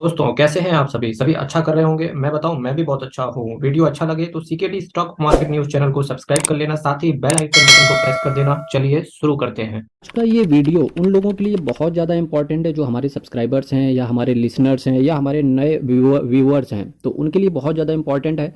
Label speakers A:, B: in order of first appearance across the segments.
A: दोस्तों कैसे हैं आप सभी सभी अच्छा कर रहे होंगे। मैं बताऊं, मैं भी बहुत अच्छा हूँ। वीडियो अच्छा लगे तो CKD stock market news channel को सब्सक्राइब कर लेना, साथ ही बेल आइकन बटन को प्रेस कर देना। चलिए शुरू करते हैं।
B: आज का ये वीडियो उन लोगों के लिए बहुत ज़्यादा इंपॉर्टेंट है जो हमारे सब्सक्राइबर्स हैं या हमारे लिसनर्स हैं या हमारे नए व्यूअर्स हैं, तो उनके लिए बहुत ज़्यादा इंपॉर्टेंट है।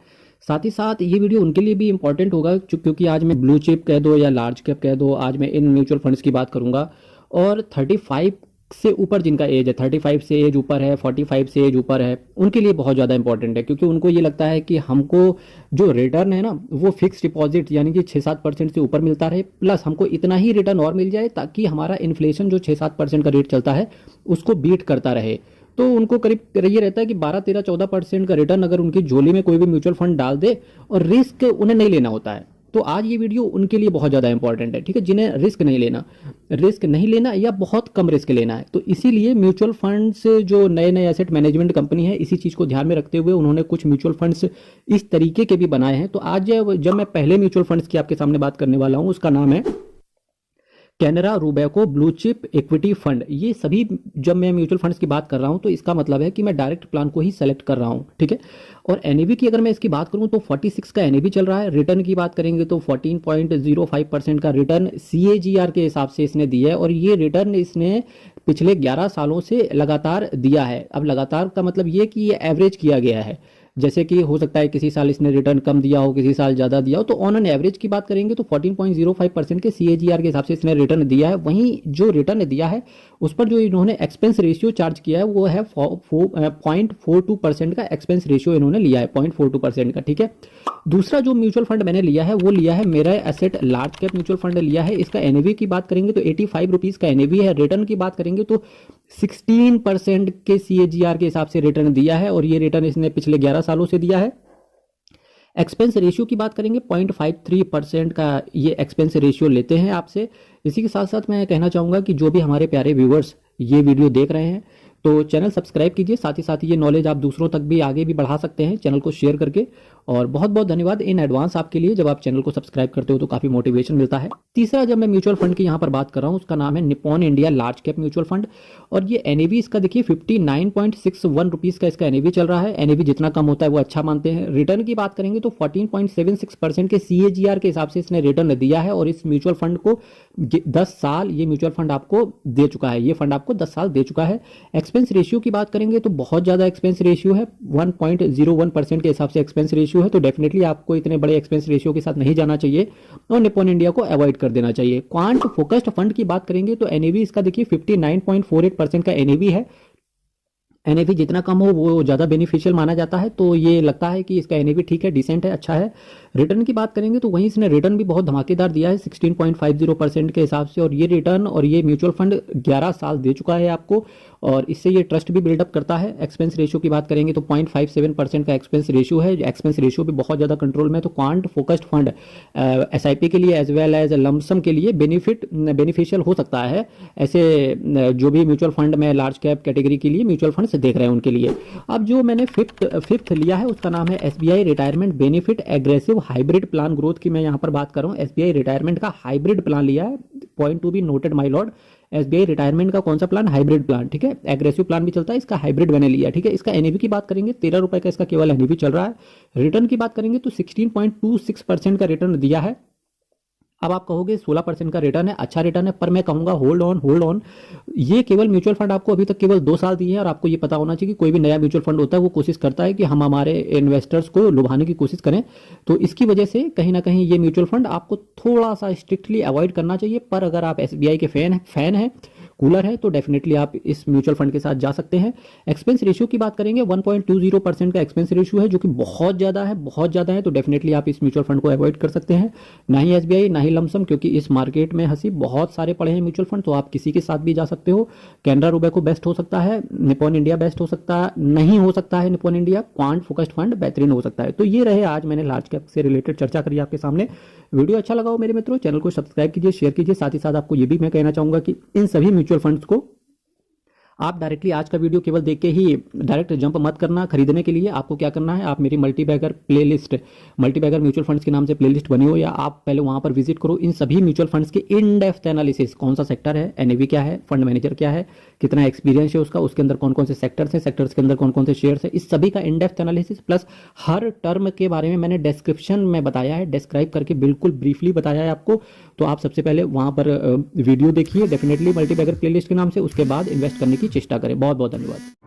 B: साथ ही साथ ये वीडियो उनके लिए भी इंपॉर्टेंट होगा क्योंकि आज मैं ब्लू चिप कह दो या लार्ज कैप कह दो, आज मैं इन म्यूचुअल फंड्स की बात करूंगा। और 35 से ऊपर जिनका एज है, 35 से एज ऊपर है, 45 से एज ऊपर है, उनके लिए बहुत ज़्यादा इंपॉर्टेंट है क्योंकि उनको ये लगता है कि हमको जो रिटर्न है ना वो फिक्स डिपॉजिट यानी कि 6-7% से ऊपर मिलता रहे, प्लस हमको इतना ही रिटर्न और मिल जाए ताकि हमारा इन्फ्लेशन जो 6-7% का रेट चलता है उसको बीट करता रहे। तो उनको करीब ये रहता है कि 12-13-14% का रिटर्न अगर उनकी झोली में कोई भी म्यूचुअल फंड डाल दे, और रिस्क उन्हें नहीं लेना होता है। तो आज ये वीडियो उनके लिए बहुत ज़्यादा इंपॉर्टेंट है, ठीक है, जिन्हें रिस्क नहीं लेना या बहुत कम रिस्क लेना है। तो इसीलिए म्यूचुअल फंड्स जो नए नए एसेट मैनेजमेंट कंपनी है, इसी चीज़ को ध्यान में रखते हुए उन्होंने कुछ म्यूचुअल फंड्स इस तरीके के भी बनाए हैं। तो आज जब मैं पहले म्यूचुअल फंड्स की आपके सामने बात करने वाला हूँ, उसका नाम है Canara Robeco blue chip equity fund. ये सभी जब मैं म्यूचुअल फंड्स की बात कर रहा हूं तो इसका मतलब है कि मैं डायरेक्ट प्लान को ही सेलेक्ट कर रहा हूं, ठीक है। और एनएवी की अगर मैं इसकी बात करूं तो 46 का एनएवी चल रहा है। रिटर्न की बात करेंगे तो 14.05% का रिटर्न सीएजीआर के हिसाब से इसने दिया है, और ये रिटर्न इसने पिछले 11 सालों से लगातार दिया है। अब लगातार का मतलब ये कि ये एवरेज किया गया है, जैसे कि हो सकता है किसी साल इसने रिटर्न कम दिया हो, किसी साल ज़्यादा दिया हो। तो ऑन एन एवरेज की बात करेंगे तो 14.05% के सीएजीआर के हिसाब से इसने रिटर्न दिया है। वहीं जो रिटर्न दिया है उस पर जो इन्होंने एक्सपेंस रेशियो चार्ज किया है वो है 0.42% का एक्सपेंस रेशियो इन्होंने लिया है, 0.42% का, ठीक है। दूसरा जो म्यूचुअल फंड मैंने लिया है वो लिया है मेरा asset large cap mutual fund लिया है। इसका एनएवी की बात करेंगे तो 85 रुपीज़ का एनएवी है। रिटर्न की बात करेंगे तो 16% के सीएजीआर के हिसाब से रिटर्न दिया है, और ये रिटर्न इसने पिछले 11 सालों से दिया है। एक्सपेंस रेशियो की बात करेंगे 0.53% का ये एक्सपेंस रेशियो लेते हैं आपसे। इसी के साथ साथ मैं कहना चाहूँगा कि जो भी हमारे प्यारे व्यूवर्स ये वीडियो देख रहे हैं तो चैनल सब्सक्राइब कीजिए, साथ ही साथ ये नॉलेज आप दूसरों तक भी आगे भी बढ़ा सकते हैं चैनल को शेयर करके। और बहुत बहुत धन्यवाद इन एडवांस आपके लिए, जब आप चैनल को सब्सक्राइब करते हो तो काफ़ी मोटिवेशन मिलता है। तीसरा जब मैं म्यूचुअल फंड की यहाँ पर बात कर रहा हूँ उसका नाम है Nippon India large cap mutual fund. और ये एनएवी इसका देखिए 59.61 रुपीज़ का इसका एनएवी चल रहा है। एनएवी जितना कम होता है वो अच्छा मानते हैं। रिटर्न की बात करेंगे तो 14.76% के सीएजीआर के हिसाब से इसने रिटर्न दिया है, और इस म्यूचुअल फंड को 10 साल ये म्यूचुअल फंड आपको दे चुका है, ये फंड आपको 10 साल दे चुका है। एक्सपेंस रेशियो की बात करेंगे तो बहुत ज़्यादा एक्सपेंस रेशियो है, 1.01% के हिसाब से एक्सपेंस रेशियो है। तो डेफिनेटली आपको इतने बड़े एक्सपेंस रेशियो के साथ नहीं जाना चाहिए और निप्पॉन इंडिया को अवॉइड कर देना चाहिए। क्वांट फोकस्ड फंड की बात करेंगे तो एनएवी इसका देखिए 59.48% का एनएवी है। एनएवी जितना कम हो वो ज़्यादा बेनिफिशियल माना जाता है, तो ये लगता है कि इसका एनएवी ठीक है, डिसेंट है, अच्छा है। रिटर्न की बात करेंगे तो वहीं इसने रिटर्न भी बहुत धमाकेदार दिया है 16.50% के हिसाब से, और ये रिटर्न और ये म्यूचुअल फंड 11 साल दे चुका है आपको, और इससे ये ट्रस्ट भी बिल्डअप करता है। एक्सपेंस रेशियो की बात करेंगे तो 0.57% का एक्सपेंस रेशियो है। एक्सपेंस रेशियो भी बहुत ज़्यादा कंट्रोल में है। तो क्वांट फोकस्ड फंड एसआईपी के लिए एज वेल एज लमसम के लिए बेनिफिशियल हो सकता है। ऐसे जो भी म्यूचुअल फंड में लार्ज कैप कैटेगरी के लिए म्यूचुअल फंड से देख रहे हैं उनके लिए। अब जो मैंने फिफ्थ लिया है उसका नाम है SBI retirement benefit aggressive hybrid plan growth की मैं यहाँ पर बात कर रहा हूँ। एसबीआई रिटायरमेंट का हाइब्रिड प्लान लिया है, point to be noted my Lord. SBI retirement का कौन सा प्लान? हाइब्रिड प्लान, ठीक है। एग्रेसिव प्लान भी चलता है, इसका हाइब्रिड मैंने लिया, ठीक है। इसका एनएवी की बात करेंगे 13 रुपए का इसका केवल एनएवी चल रहा है। रिटर्न की बात करेंगे तो 16.26% का रिटर्न दिया है। अब आप कहोगे 16% का रिटर्न है, अच्छा रिटर्न है, पर मैं कहूंगा होल्ड ऑन। ये केवल म्यूचुअल फंड आपको अभी तक केवल 2 साल दिए हैं, और आपको ये पता होना चाहिए कि कोई भी नया म्यूचुअल फंड होता है वो कोशिश करता है कि हम हमारे इन्वेस्टर्स को लुभाने की कोशिश करें। तो इसकी वजह से कहीं ना कहीं ये म्यूचुअल फंड आपको थोड़ा सा स्ट्रिक्टली अवॉइड करना चाहिए। पर अगर आप एसबीआई के फैन हैं, कूलर है, तो डेफिनेटली आप इस म्यूचुअल फंड के साथ जा सकते हैं। एक्सपेंस रेशियो की बात करेंगे 1.20% का एक्सपेंस रेशियो है, जो कि बहुत ज़्यादा है, बहुत ज़्यादा है। तो डेफिनेटली आप इस म्यूचुअल फंड को अवॉइड कर सकते हैं। ना ही एसबीआई ना ही लमसम, क्योंकि इस मार्केट में हंसी बहुत सारे पड़े हैं म्यूचुअल फंड, तो आप किसी के साथ भी जा सकते हो। कैनरा रूबेको बेस्ट हो सकता है, निप्पॉन इंडिया बेस्ट हो सकता नहीं हो सकता है Nippon India, quant focused fund बेहतरीन हो सकता है। तो ये रहे आज मैंने लार्ज कैप से रिलेटेड चर्चा करी आपके सामने। वीडियो अच्छा लगा हो मेरे मित्रों, चैनल को सब्सक्राइब कीजिए, शेयर कीजिए। साथ ही साथ आपको ये भी मैं कहना चाहूंगा कि इन सभी म्यूचुअल फंड्स को आप डायरेक्टली आज का वीडियो केवल देख के ही डायरेक्ट जंप मत करना खरीदने के लिए। आपको क्या करना है, आप मेरी multibagger playlist, multibagger mutual funds के नाम से प्लेलिस्ट बनी हो, या आप पहले वहां पर विजिट करो। इन सभी म्यूचुअल फंड्स के इन डेप्थ एनालिसिस, कौन सा सेक्टर है, एनएवी क्या है, फंड मैनेजर क्या है, कितना एक्सपीरियंस है उसका, उसके अंदर कौन कौन से सेक्टर्स हैं, सेक्टर्स के अंदर कौन कौन से शेयर्स है, इस सभी का in depth analysis plus her term के बारे में मैंने डिस्क्रिप्शन में बताया है, डिस्क्राइब करके बिल्कुल ब्रीफली बताया है आपको। तो आप सबसे पहले वहां पर वीडियो देखिए डेफिनेटली मल्टीबैगर प्लेलिस्ट के नाम से, उसके बाद इन्वेस्ट करने की चेष्टा करें। बहुत बहुत धन्यवाद।